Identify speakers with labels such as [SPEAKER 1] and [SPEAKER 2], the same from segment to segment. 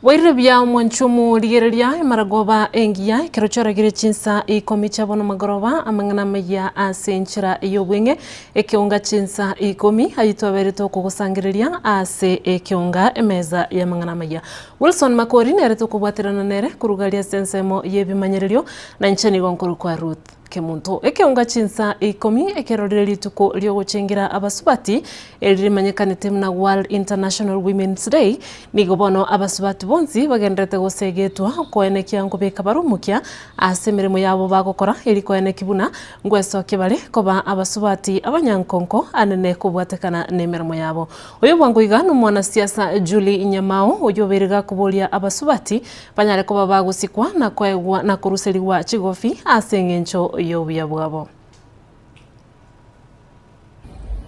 [SPEAKER 1] Wairabia mwanchumu ligereria maragoba engia ikirochora gire chinsa ikomi chabono magoroba amangana maya ase nchira yobwenge ekiunga chinsa ikomi ayitwa bereto kugusangiriria ase ekiunga emeza ya mangana maya. Wilson Makori nereto kubwaterana nere kurugalia sensemo yebimanyererio na nchani gonkuru kwa Ruth Kemuntu ekiunga chinsa ikomi ekirorire rituko ryo guchengira abasubati erimanyekanite na World International Women's Day nigobono abasubati bonzi bagendete gusegetwa koenekia ngubika barumukia ase mirimo yabo bagokora eri koenekibuna ngwesoke bare koba abasubati abanyankonko anene kubwatekana nemirimo yabo. Uyu bwanguiga n'umwana siasa Julie Nyamao uyoberega kubolia abasubati banyare koba bagusikwa na kwegwa na kuruseriwa chigofi ase ngencho yobuya bwabo.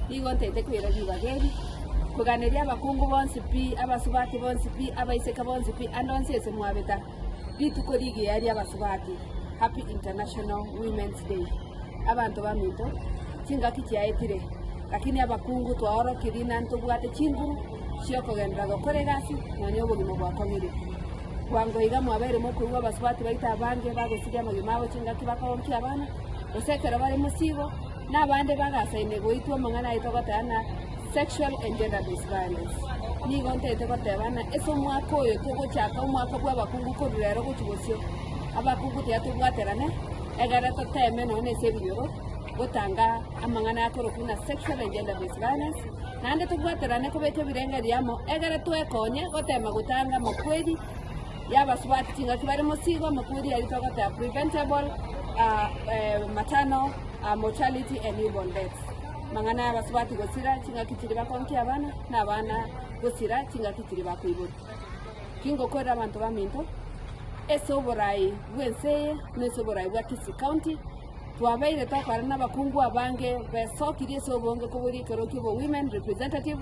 [SPEAKER 2] Igo ntete kwira bibageri kuganiria abakungu bonsi pi abasubati bonsi pi abaiseka bonsi pi andonse ese mwabeta rituko rigi ari abasubati. Happy International Women's Day. Abantu baminto chinga kichiaetire lakini abakungu twaoro kirina ntubwate chinguru cio kugendera gukore gasi nonyo bugimo bwakomire kwango iga mwabere mukuru abasubati baita abange bagusiria magima abo chinga kibakonki abana osekera bari musigo n'abande bagasaine goitwa mangana itogotana sexual and gender based violence. Nigo ntete gotebana eso mwaka oyo tugochaka umwaka bw'abakungu kururero guchugusio abakungu tuyatubwaterane egara toteme none sebiyoro gutanga amangana yakoro kuna sexual and gender based violence nande tubwaterane kubeke birenga ryamo egara twekonye gotema gutanga makwedi yabasubati chinga kibari musigo makwedi yari togota preventable maternal mortality and newborn deaths. Mangana yabasubati gosira chinga kichiri bakonki abana n'abana gosira chinga kichiri bakwibura kingo kora abantu baminto esoborai bwenseye nesoborai bwa Kisii County twabaire takwara n'abakungu abange besokirie sobonge kuburi keroki bo women representative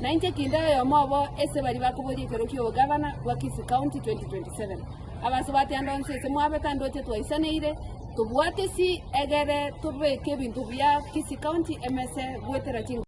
[SPEAKER 2] na inje kinda yo mobo ese bari bakuburi keroki bo governor wa Kisii County 2027 abasubati andonse ese mwabeta ndoche twaisaneire tubwate si egere tubeke bintu bya Kisii County emese gwetera chinga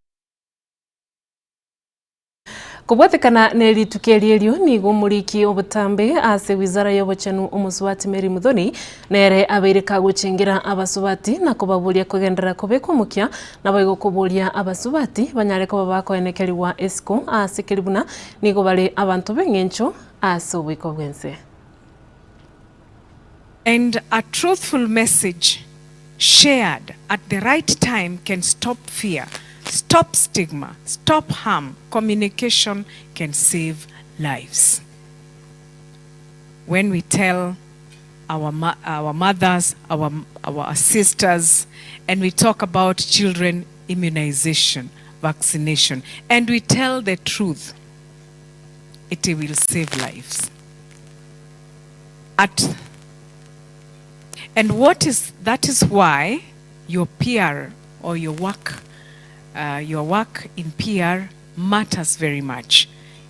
[SPEAKER 1] kubwatekana neritukerio ni gumuriki obutambe ase wizara y'obuchenu omusubati Mary Muthoni nere abereka guchingira abasubati na kubabulia kugendera kubeko mukia na baigo kubulia abasubati banyare ko bakoenekeriwa esco ase kiribuna nigo bale abantu bengencho ase ubiko bwense.
[SPEAKER 3] And a truthful message shared at the right time can stop fear, stop stigma, stop harm. Communication can save lives. When we tell our mothers, our sisters, and we talk about children immunization, vaccination, and we tell the truth, it will save lives. And that is why your PR or your work in PR matters very much.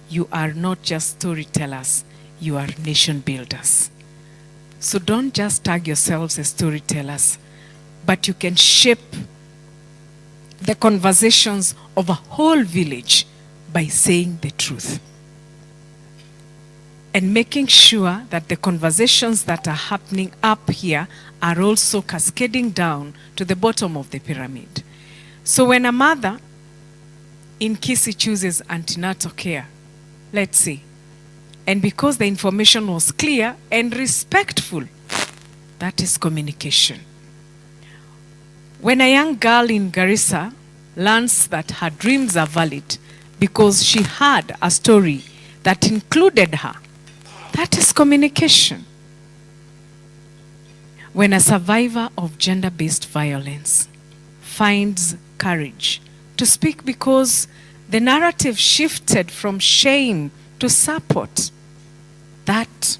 [SPEAKER 3] You are not just storytellers, you are nation builders. So don't just tag yourselves as storytellers, but you can shape the conversations of a whole village by saying the truth. And making sure that the conversations that are happening up here are also cascading down to the bottom of the pyramid. So when a mother in Kisii chooses antenatal care, let's say, and because the information was clear and respectful, that is communication. When a young girl in Garissa learns that her dreams are valid because she had a story that included her, that is communication. When a survivor of gender-based violence finds courage to speak because the narrative shifted from shame to support, that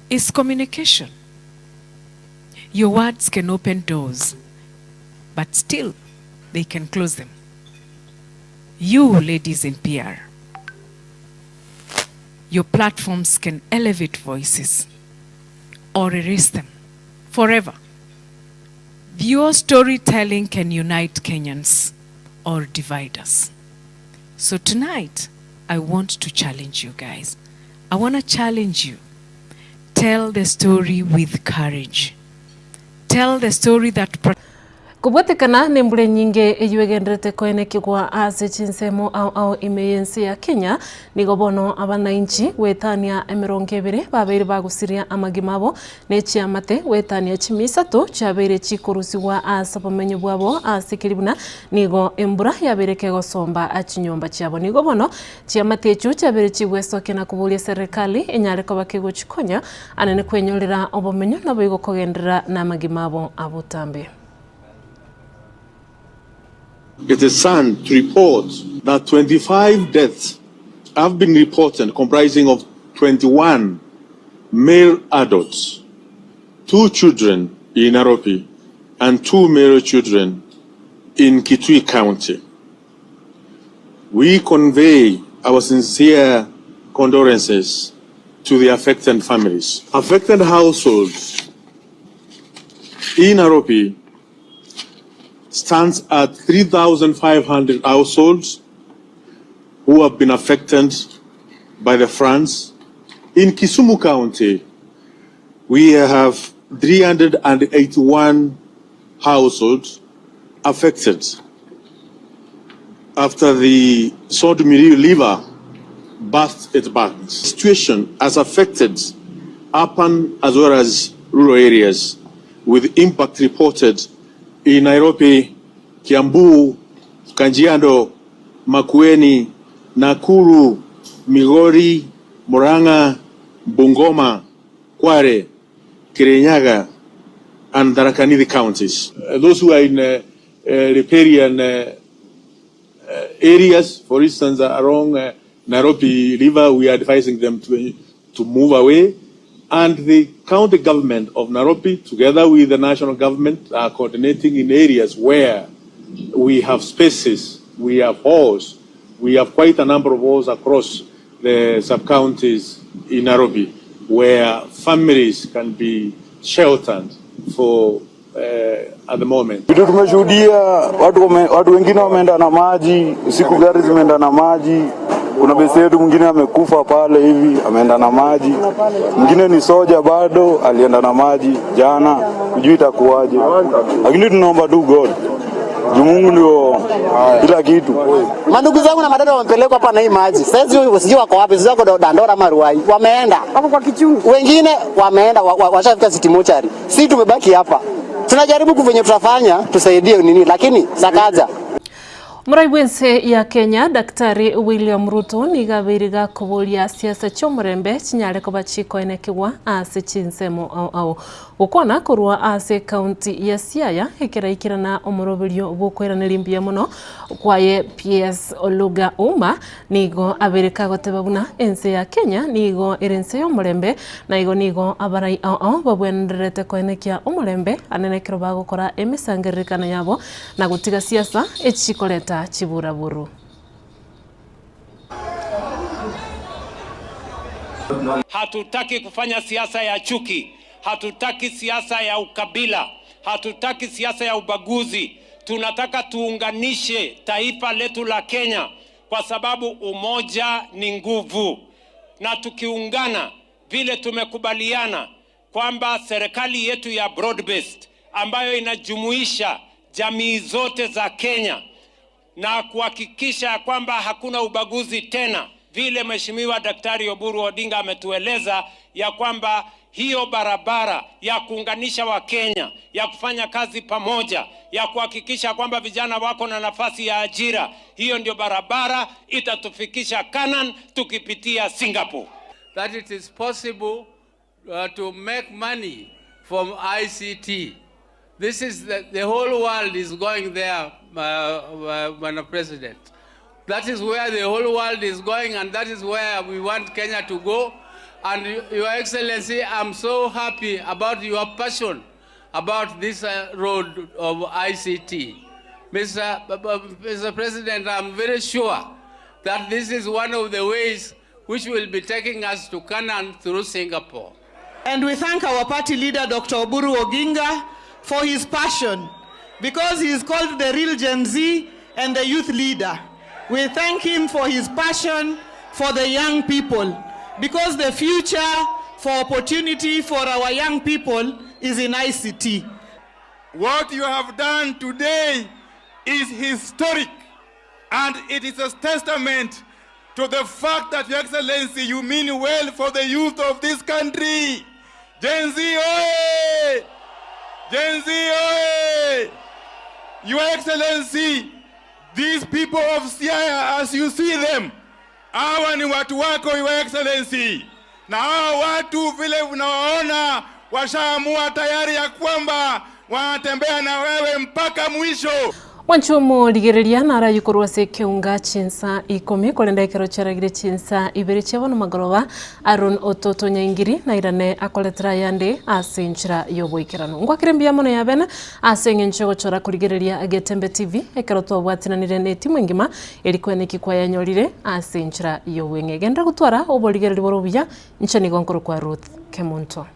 [SPEAKER 3] is communication. Your words can open doors, but still they can close them. You, ladies in PR, your platforms can elevate voices or erase them forever. Your storytelling can unite Kenyans or divide us. So tonight, I want to challenge you guys. I want to challenge you. Tell the story with courage. Tell the story that
[SPEAKER 1] Kubwatikana ni mbule nyinge eyuegendrete koene kigwa ase chinsemo au imeyensi ya Kenya nigo bono abananchi wetania emirongebere babere bagusiria amagimabo nechiamate wetania chimisatu chabere chikurusiwa ase bomenyo bwabo ase kiribuna nigo embura yabereke gosomba achinyomba chiabo nigo bono chiamate echu chabere chigwesoke na kubulia serikali enyare ko bakego chikonya anene kwenyorera obomenyo nabo igokogendera na amagimabo abutambe.
[SPEAKER 4] It is sad to report that 25 deaths have been reported, comprising of 21 male adults, 2 children in Nairobi, and 2 male children in Kitui County. We convey our sincere condolences to the affected families. Affected households in Nairobi stands at 3,500 households who have been affected by the floods. In Kisumu County, we have 381 households affected after the Sodomiri River burst its banks. The situation has affected urban as well as rural areas, with impact reported in Nairobi, Kiambu, Kajiado, Makueni, Nakuru, Migori, Murang'a, Bungoma, Kware, Kirinyaga, and Tharaka Nithi counties. Those who are in riparian areas, for instance, along Nairobi River, we are advising them to move away. And the county government of Nairobi, together with the national government, are coordinating in areas where we have spaces, we have halls, we have quite a number of halls across the sub-counties in Nairobi, where families can be sheltered for at the moment.
[SPEAKER 5] Vitu tumeshuhudia watu wengine wameenda na maji, usiku gari zimeenda na maji. Kuna besedu mwingine amekufa pale hivi, ameenda na maji. Mwingine ni soja bado, alienda na maji jana, hujui itakuwaje. Lakini tunaomba tu God. Mungu ndio kila kitu.
[SPEAKER 6] Mandugu zangu na madada wamepelekwa hapa na hii maji. Sasa sijui wako wapi, sijui wako Dandora ama Ruai. Wameenda. Hapo kwa Kichungu. Wengine wameenda washafika City Mortuary. Sisi tumebaki hapa. Tunajaribu kuvenye tutafanya tusaidie nini, lakini sakaja.
[SPEAKER 1] Muraiwense ya Kenya Daktari William Ruto nigabiriga kubulia siasa chomurembe chinyare kobachiko enekigwa ase chinsemo au ukona kurwa ase county ya Siaya ikiraikirana omuroberio bwokweranirimbia muno kwaye PS Oluga Uma nigo abereka gotebabuna ense ya Kenya nigo erense yomurembe na igo nigo abarai au babwenderete koenekia omurembe anenekero bagokora emisangeririkana yabo na gutiga siasa echikoleta chiburaburu.
[SPEAKER 7] Hatutaki kufanya siasa ya chuki, hatutaki siasa ya ukabila, hatutaki siasa ya ubaguzi. Tunataka tuunganishe taifa letu la Kenya kwa sababu umoja ni nguvu. Na tukiungana vile tumekubaliana kwamba serikali yetu ya broad based ambayo inajumuisha jamii zote za Kenya na kuhakikisha kwamba hakuna ubaguzi tena, vile Mheshimiwa Daktari Oburu Odinga ametueleza ya kwamba hiyo barabara ya kuunganisha wa Kenya, ya kufanya kazi pamoja, ya kuhakikisha kwamba vijana wako na nafasi ya ajira, hiyo ndio barabara itatufikisha Canaan tukipitia Singapore.
[SPEAKER 8] That it is possible to make money from ICT. This is the whole world is going there, Madam President. That is where the whole world is going, and that is where we want Kenya to go. And Your Excellency, I'm so happy about your passion about this road of ICT. Mr. President, I'm very sure that this is one of the ways which will be taking us to Canaan through Singapore.
[SPEAKER 9] And we thank our party leader, Dr. Oburu Oginga, for his passion, because he is called the real Gen Z and the youth leader. We thank him for his passion for the young people. because the future for opportunity for our young people is in ICT.
[SPEAKER 10] What you have done today is historic, and it is a testament to the fact that, Your Excellency, you mean well for the youth of this country. Gen Z, oye! Gen Z, oye! Your Excellency, these people of Siaya, as you see them, hawa ni watu wako, Your Excellency. Na hawa watu vile unawaona washaamua tayari ya kwamba wanatembea na wewe mpaka mwisho.
[SPEAKER 1] Wanchumu ligeriria nara yukorwa se kiunga chinsa ikomi kolenda ikero charagire chinsa ibiri chebono magoroba Aaron Ototo Nyaingiri na irane akoletra yande asenchira yoboikirano ngwakirembia mono yabena asengencho gochora kuligereria Agetembe TV ekero twabwatinanire neti mwingima elikwene kikwaya nyorire asenchira yowenge genda gutwara oboligereri borobuya nchani gonkoro kwa Ruth Kemunto.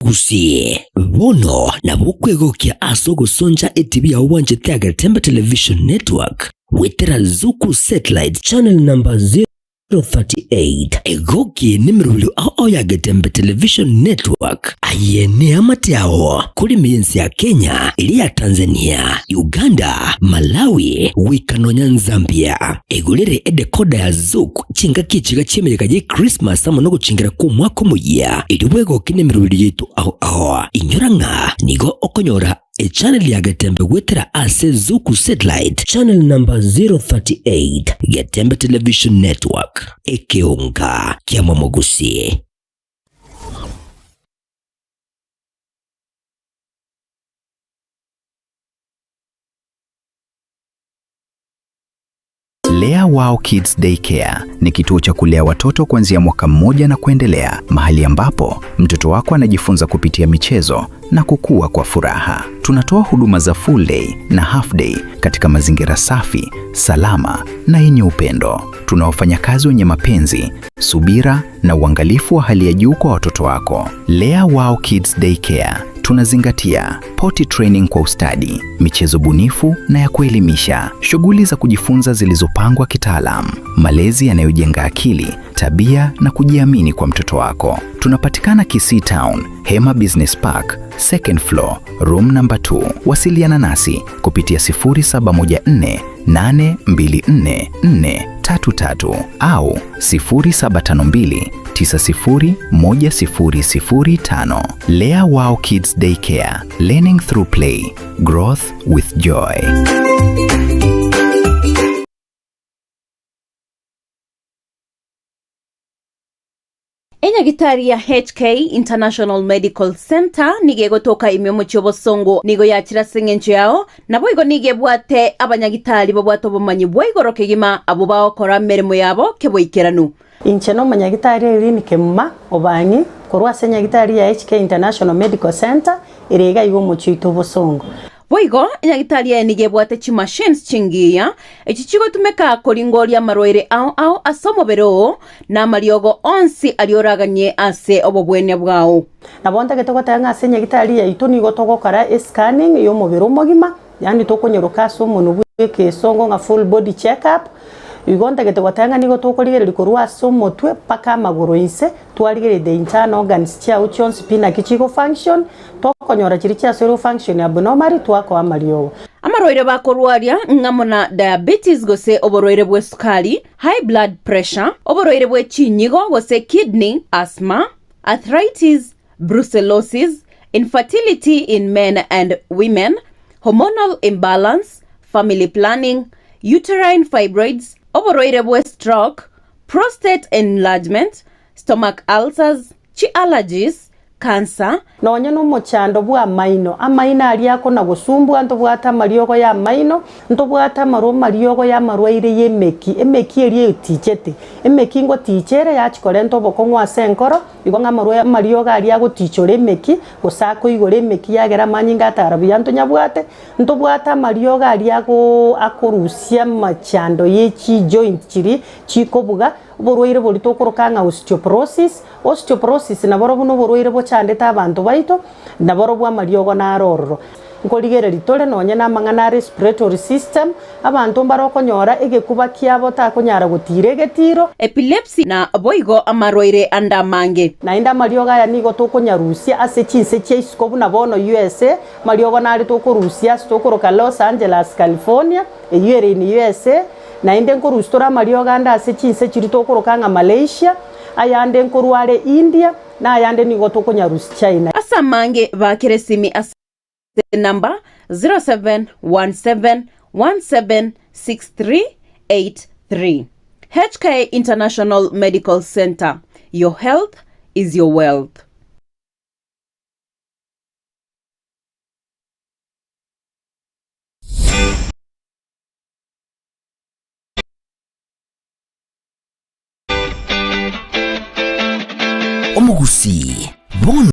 [SPEAKER 11] Gusie bono na bukwegokia asogo sonja etv ya wanje Tiaga Tembe Television Network wetera Zuku Satellite Channel number 038 egoki nimrulu ao ya Agetembe Television Network ayene amatiao kuli miensi ya Kenya, ilia Tanzania, Uganda, Malawi, Wikanonya Zambia egulere edekoda ya Zuku chinga kichiga chemereka je Christmas amonogo chingira ku mwako muya iliwego kinemrulu yetu ao inyoranga nigo okonyora a channel ya Agetembe wetera ase Zuku Satellite Channel number 038 Agetembe Television Network ekeonga kia Mwamogusie.
[SPEAKER 12] Lea Wow Kids Daycare ni kituo cha kulea watoto kuanzia mwaka mmoja na kuendelea, mahali ambapo mtoto wako anajifunza kupitia michezo na kukua kwa furaha. Tunatoa huduma za full day na half day katika mazingira safi, salama na yenye upendo. Tuna wafanyakazi wenye mapenzi, subira na uangalifu wa hali ya juu kwa watoto wako. Lea Wow Kids Daycare tunazingatia potty training kwa ustadi, michezo bunifu na ya kuelimisha, shughuli za kujifunza zilizopangwa kitaalamu, malezi yanayojenga akili, tabia na kujiamini kwa mtoto wako. Tunapatikana Kisii Town, Hema Business Park, second floor, room number 2. Wasiliana nasi kupitia 0714824433 au 0752901005. Lea Wow Kids Daycare, learning through play, growth with joy.
[SPEAKER 13] Enyagitari ya HK International Medical Center nige gotoka imyomo cyobosongo nigo yakira sengencho yao nabo igo nige bwate abanyagitari babwato bomanyi bwigoroke gima abo bakora merimo yabo keboikeranu
[SPEAKER 14] incheno manyagitari iri ni kemma obanyi korwa senyagitari ya HK International Medical Center irega igo muchito bosongo
[SPEAKER 13] Boigo, enyagitari ya nige bwate chi machines chingiya, echichigo tumeka koringoria maroire ao asomo bero na mariogo onsi alioraganye ase obobwenya bwao.
[SPEAKER 14] Na bonta getoko tanga ase enyagitari ya ito nigo togokara scanning yo mobero mogima, yani tokonyoroka so omondu bweke songo nga full body check up. Igonta getoko tanga nigo tokorigereri korwa so motwe paka amaguru inse twarigere the internal organs chia uchons pina kichigo function tokonyora chiri chia cell function abnormal twako amariogo.
[SPEAKER 13] Amaroire bakorwaria ngamona diabetes gose oboroire bwe sukari, high blood pressure, oboroire bwe chinyigo gose kidney, asthma, arthritis, brucellosis, infertility in men and women, hormonal imbalance, family planning, uterine fibroids, oboroire bwe stroke, prostate enlargement, stomach ulcers, chi allergies, cancer.
[SPEAKER 14] Nonye no mochando bwa maino amaina ali ako na gusumbwa ntobwata mariogo ya maino ntobwata mariogo ya marwaire yemeki emeki eri etichete emeki ngo tichere ya chikore ntoboko ngwa senkoro igo nga mariogo ali ago tichore emeki gusako igore emeki yagera manyinga atarabu yanto nyabwate ntobwata mariogo ali ago akorusia machando yechi joint chiri chikobuga borwaire bori tokorokanga osteoporosis na boro buno borwaire bochandeta abantu baito na boro bwa mariogo na arororo nkorigere litore nonye na mangana respiratory system abantu barokonyora egekuba kiabo takonyara gutire getiro
[SPEAKER 13] epilepsy na boigo amarwaire andamange
[SPEAKER 14] na inda mariogo aya nigo tokonyarusia ase chinse cheisikobu na bono USA mariogo nari tokorusia stokoroka Los Angeles California eyere in USA na inde nkorustora mariogo anda ase chinse chiri tokorokanga Malaysia ayande nkorware India na ayande nigo tokonyarusi China
[SPEAKER 13] asamange bakeresimi ase number 0717176383 HK International Medical Center. Your health is your wealth.
[SPEAKER 11] Omugusi Bono